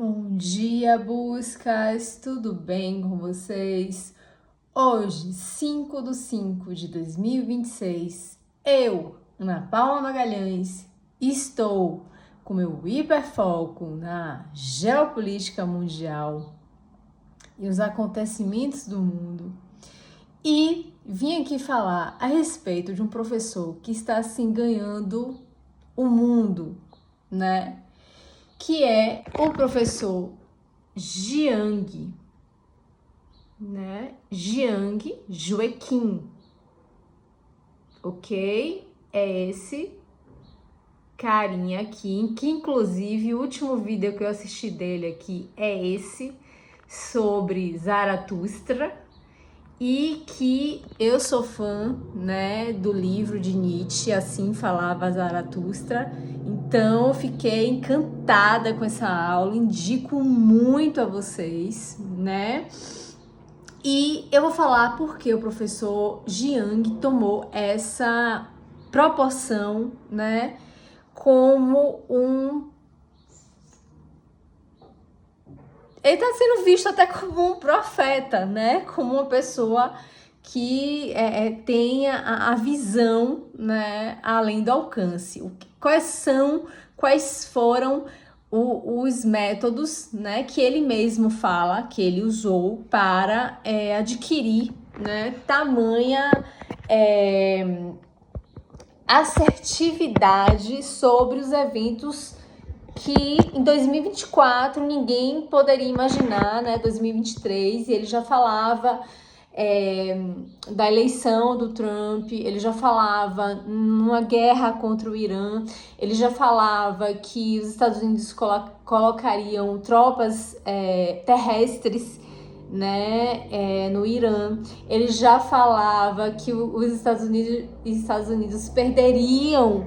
Bom dia, buscas! Tudo bem com vocês? Hoje, 5/5/2026, eu, Ana Paula Magalhães, estou com meu hiperfoco na geopolítica mundial e os acontecimentos do mundo. E vim aqui falar a respeito de um professor que está assim ganhando o mundo, né? Que é o professor Jiang, né? Jiang Joaquim, ok? É esse carinha aqui, que inclusive o último vídeo que eu assisti dele aqui é esse, sobre Zaratustra, e que eu sou fã, né, do livro de Nietzsche, Assim Falava Zaratustra. Então, fiquei encantada com essa aula, indico muito a vocês, né? E eu vou falar porque o professor Jiang tomou essa proporção, né, como ele está sendo visto até como um profeta, né? Como uma pessoa que tenha a visão, né, além do alcance. Quais foram os métodos, né, que ele mesmo fala que ele usou para adquirir, né, tamanha assertividade sobre os eventos que em 2024 ninguém poderia imaginar, né? 2023, e ele já falava da eleição do Trump, ele já falava numa guerra contra o Irã, ele já falava que os Estados Unidos colocariam tropas terrestres, né, no Irã. Ele já falava que os Estados Unidos perderiam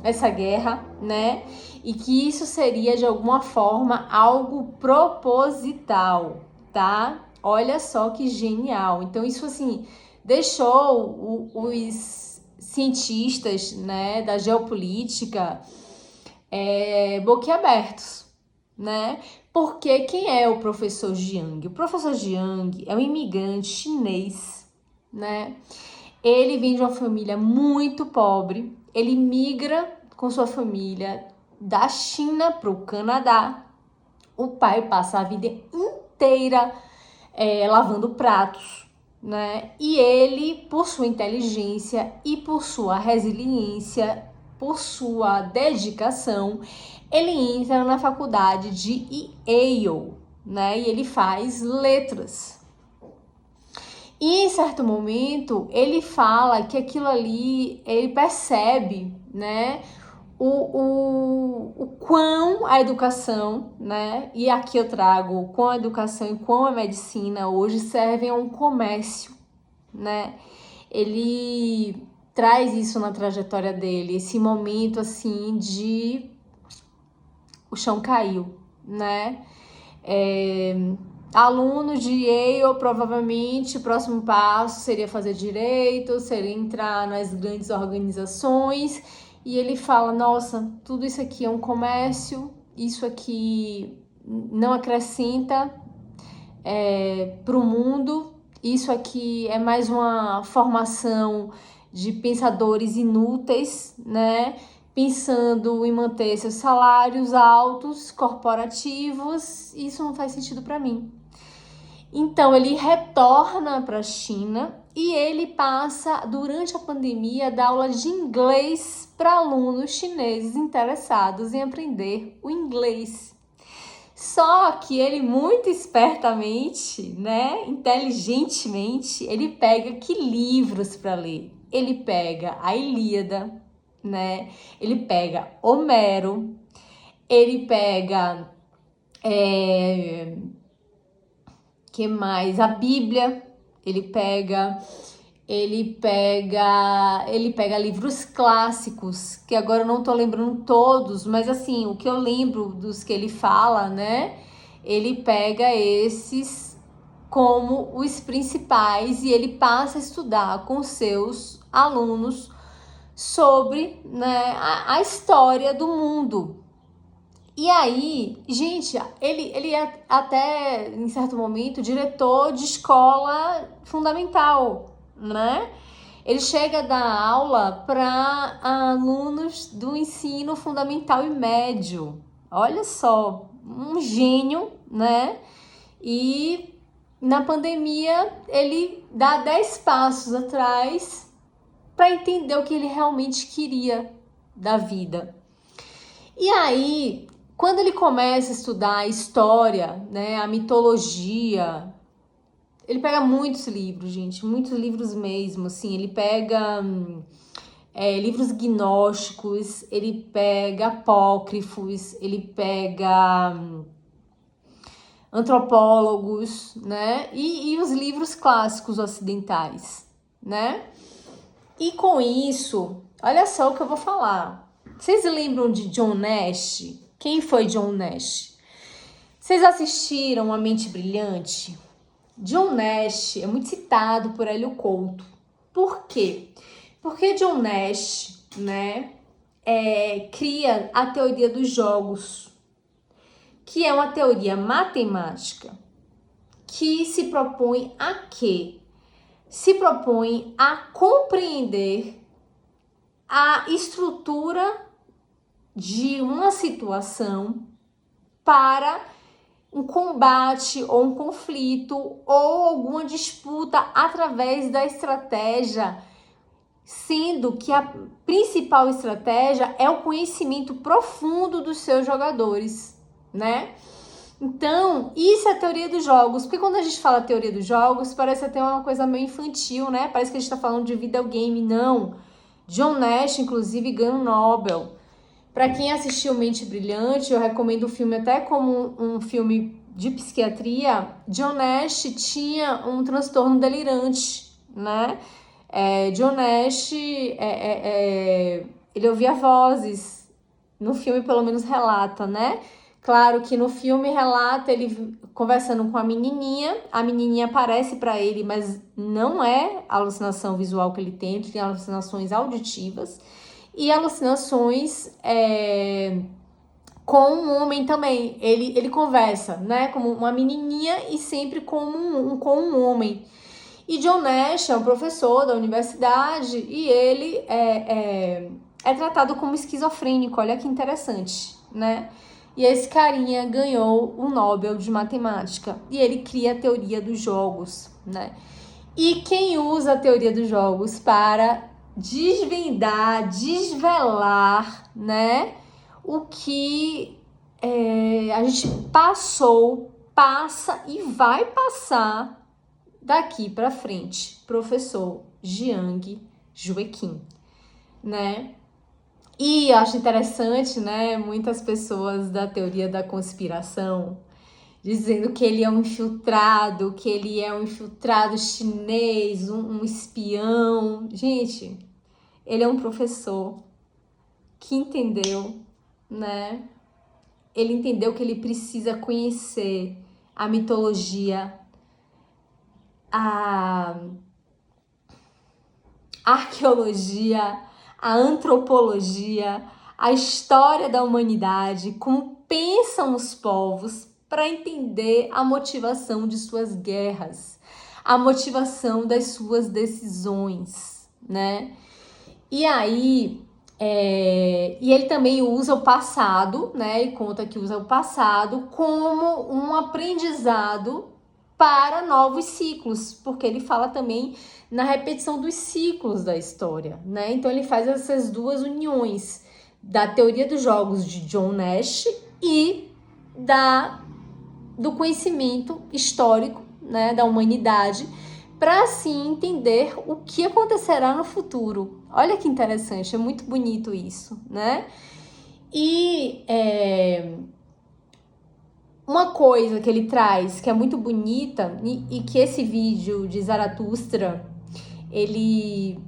essa guerra, né? E que isso seria de alguma forma algo proposital, tá? Olha só que genial. Então isso assim deixou os cientistas, né, da geopolítica boquiabertos, né? Porque quem é o professor Jiang? O professor Jiang é um imigrante chinês, né? Ele vem de uma família muito pobre, ele migra com sua família da China para o Canadá. O pai passa a vida inteira lavando pratos, né? E ele, por sua inteligência e por sua resiliência, por sua dedicação, ele entra na faculdade de Yale, né? E ele faz letras. E em certo momento ele fala que aquilo ali, ele percebe, né, o quão a educação, né, e aqui eu trago o quão a educação e quão a medicina hoje servem a um comércio, né. Ele traz isso na trajetória dele, esse momento assim de o chão caiu, né. Aluno de Yale, provavelmente o próximo passo seria fazer direito, seria entrar nas grandes organizações, e ele fala, nossa, tudo isso aqui é um comércio, isso aqui não acrescenta para o mundo, isso aqui é mais uma formação de pensadores inúteis, né? Pensando em manter seus salários altos, corporativos, isso não faz sentido para mim. Então ele retorna para a China e ele passa, durante a pandemia, a dar aula de inglês para alunos chineses interessados em aprender o inglês. Só que ele muito espertamente, né, inteligentemente, ele pega que livros para ler? Ele pega a Ilíada, né? Ele pega Homero, ele pega que mais? A Bíblia, ele pega livros clássicos, que agora eu não tô lembrando todos, mas assim, o que eu lembro dos que ele fala, né? Ele pega esses como os principais e ele passa a estudar com seus alunos sobre, né, a história do mundo. E aí, gente, ele é até, em certo momento, diretor de escola fundamental, né? Ele chega a dar aula para alunos do ensino fundamental e médio. Olha só, um gênio, né? E na pandemia ele dá 10 passos atrás para entender o que ele realmente queria da vida. E aí, quando ele começa a estudar a história, né, a mitologia, ele pega muitos livros, gente, muitos livros mesmo, assim, ele pega livros gnósticos, ele pega apócrifos, ele pega antropólogos, né, e os livros clássicos ocidentais, né? E com isso, olha só o que eu vou falar. Vocês lembram de John Nash? Quem foi John Nash? Vocês assistiram A Mente Brilhante? John Nash é muito citado por Hélio Couto. Por quê? Porque John Nash, né, cria a teoria dos jogos, que é uma teoria matemática que se propõe a quê? Se propõe a compreender a estrutura de uma situação para um combate ou um conflito ou alguma disputa através da estratégia, sendo que a principal estratégia é o conhecimento profundo dos seus jogadores, né? Então, isso é a teoria dos jogos, porque quando a gente fala teoria dos jogos, parece até uma coisa meio infantil, né? Parece que a gente tá falando de videogame, não. John Nash, inclusive, ganhou um Nobel. Para quem assistiu Mente Brilhante, eu recomendo o filme até como um filme de psiquiatria. John Nash tinha um transtorno delirante, né? John Nash, ele ouvia vozes. No filme, pelo menos, relata, né? Claro que no filme relata ele conversando com a menininha aparece para ele, mas não é alucinação visual que ele tem alucinações auditivas e alucinações com um homem também. Ele conversa, né, como uma menininha e sempre com um homem. E John Nash é um professor da universidade e ele é tratado como esquizofrênico, olha que interessante, né? E esse carinha ganhou o Nobel de Matemática e ele cria a teoria dos jogos, né? E quem usa a teoria dos jogos para desvelar, né? O que a gente passa e vai passar daqui para frente, professor Jiang Joaquim, né? E eu acho interessante, né, muitas pessoas da teoria da conspiração dizendo que ele é um infiltrado, que ele é um infiltrado chinês, um espião. Gente, ele é um professor que entendeu, né? Ele entendeu que ele precisa conhecer a mitologia, a arqueologia, a antropologia, a história da humanidade, como pensam os povos, para entender a motivação de suas guerras, a motivação das suas decisões, né? E aí, e ele também usa o passado, né? E conta que usa o passado como um aprendizado para novos ciclos, porque ele fala também na repetição dos ciclos da história, né? Então ele faz essas duas uniões da teoria dos jogos de John Nash e do conhecimento histórico, né, da humanidade, para assim entender o que acontecerá no futuro. Olha que interessante, é muito bonito isso, né? E uma coisa que ele traz que é muito bonita e que esse vídeo de Zaratustra ele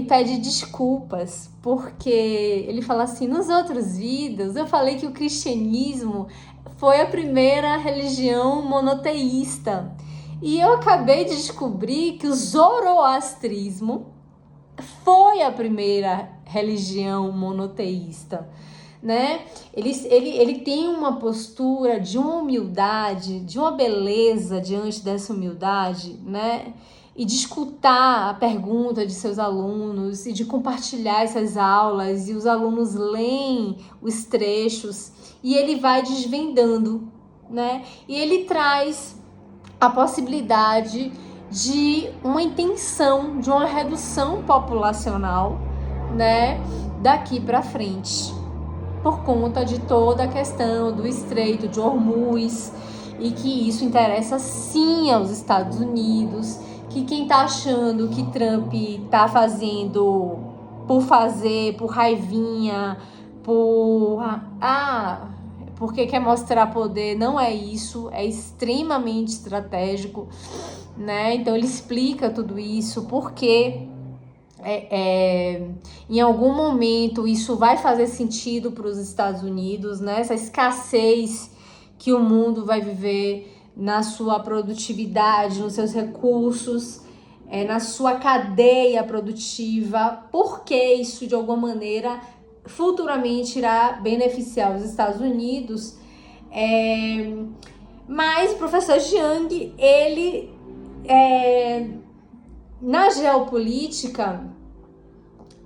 pede desculpas, porque ele fala assim: nos outros vídeos eu falei que o cristianismo foi a primeira religião monoteísta e eu acabei de descobrir que o zoroastrismo foi a primeira religião monoteísta, né? Ele tem uma postura de uma humildade, de uma beleza diante dessa humildade, né? E de escutar a pergunta de seus alunos e de compartilhar essas aulas, e os alunos leem os trechos e ele vai desvendando, né? E ele traz a possibilidade de uma intenção, de uma redução populacional, né, daqui para frente, por conta de toda a questão do Estreito de Hormuz, e que isso interessa sim aos Estados Unidos, que quem tá achando que Trump tá fazendo por fazer, por raivinha, porque quer mostrar poder, não é isso, é extremamente estratégico, né? Então ele explica tudo isso, porque em algum momento isso vai fazer sentido para os Estados Unidos, né? Essa escassez que o mundo vai viver na sua produtividade, nos seus recursos, na sua cadeia produtiva, porque isso de alguma maneira futuramente irá beneficiar os Estados Unidos. Mas o professor Jiang, ele na geopolítica,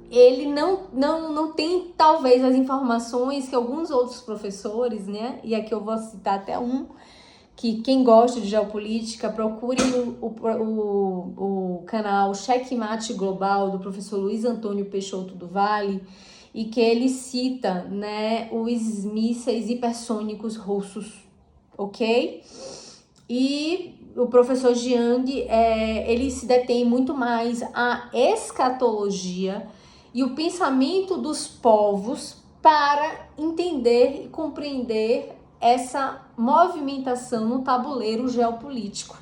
ele não tem talvez as informações que alguns outros professores, né? E aqui eu vou citar até um, que quem gosta de geopolítica, procure o canal Checkmate Global do professor Luiz Antônio Peixoto do Vale, e que ele cita, né, os mísseis hipersônicos russos, ok? E o professor Jiang, ele se detém muito mais à escatologia e o pensamento dos povos para entender e compreender essa movimentação no tabuleiro geopolítico,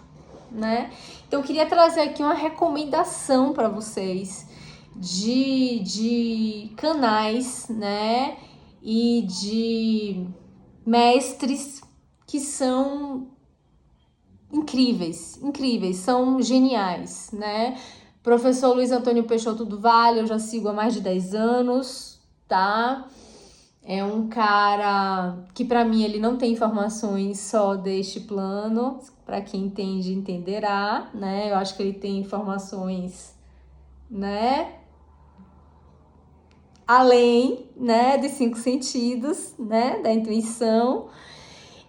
né? Então eu queria trazer aqui uma recomendação para vocês de canais, né? E de mestres que são incríveis, são geniais, né? Professor Luiz Antônio Peixoto do Vale, eu já sigo há mais de 10 anos, tá? É um cara que, para mim, ele não tem informações só deste plano, para quem entende, entenderá, né? Eu acho que ele tem informações, né? Além, né, dos 5 sentidos, né, da intuição.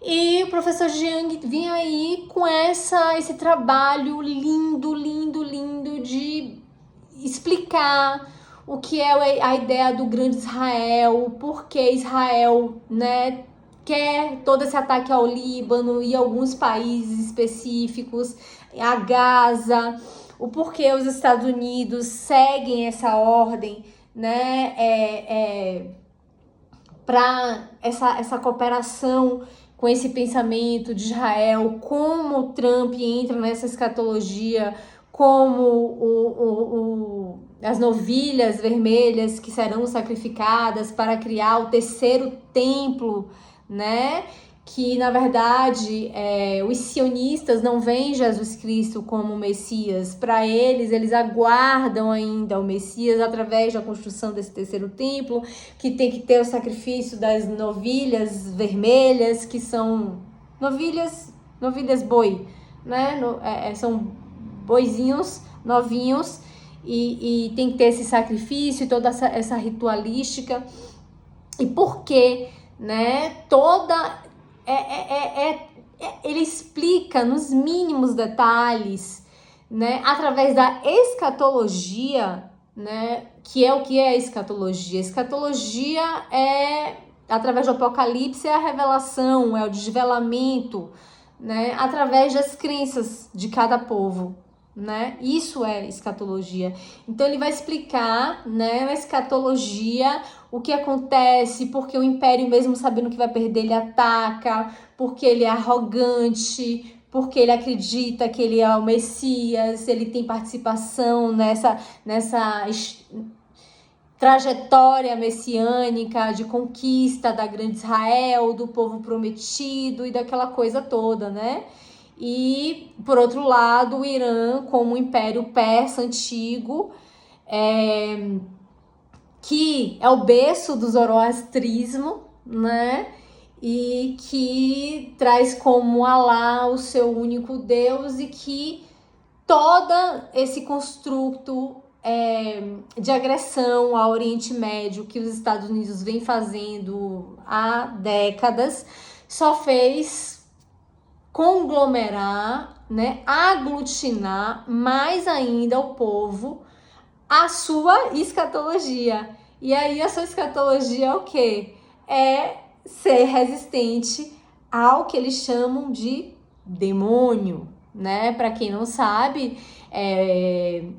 E o professor Jiang vinha aí com esse trabalho lindo de explicar o que é a ideia do grande Israel, por que Israel, né, quer todo esse ataque ao Líbano e alguns países específicos, a Gaza, o porquê os Estados Unidos seguem essa ordem, né, para essa cooperação com esse pensamento de Israel, como o Trump entra nessa escatologia, como as novilhas vermelhas que serão sacrificadas para criar o terceiro templo, né? Que, na verdade, os sionistas não veem Jesus Cristo como Messias. Para eles aguardam ainda o Messias através da construção desse terceiro templo, que tem que ter o sacrifício das novilhas vermelhas, que são novilhas boi, né? São boizinhos novinhos, e tem que ter esse sacrifício e toda essa ritualística. E por quê, né? Ele explica nos mínimos detalhes, né, através da escatologia, né, que é o que é a escatologia. A escatologia através do Apocalipse, é a revelação, é o desvelamento, né, através das crenças de cada povo, né? Isso é escatologia. Então ele vai explicar, né, na escatologia, o que acontece, porque o império, mesmo sabendo que vai perder, ele ataca, porque ele é arrogante, porque ele acredita que ele é o Messias, ele tem participação nessa trajetória messiânica de conquista da grande Israel, do povo prometido e daquela coisa toda, né? E, por outro lado, o Irã, como um império persa antigo, que é o berço do zoroastrismo, né? E que traz como Alá o seu único Deus e que todo esse construto de agressão ao Oriente Médio que os Estados Unidos vem fazendo há décadas só fez conglomerar, né, aglutinar mais ainda o povo a sua escatologia. E aí a sua escatologia é o quê? É ser resistente ao que eles chamam de demônio, né? Para quem não sabe,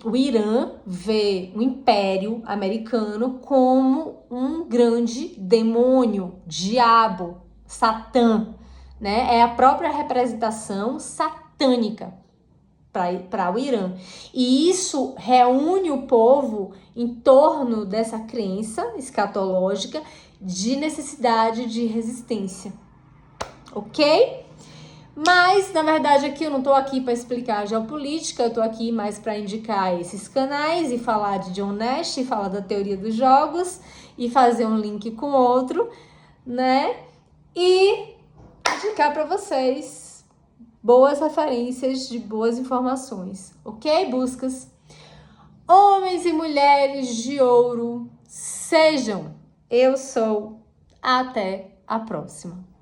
o Irã vê o Império Americano como um grande demônio, diabo, Satã, né? É a própria representação satânica para o Irã. E isso reúne o povo em torno dessa crença escatológica de necessidade de resistência, ok? Mas, na verdade, aqui eu não tô aqui para explicar a geopolítica, eu tô aqui mais para indicar esses canais e falar de John Nash, e falar da teoria dos jogos e fazer um link com outro, né? E indicar para vocês boas referências de boas informações, ok? Buscas. Homens e mulheres de ouro, sejam. Eu sou. Até a próxima.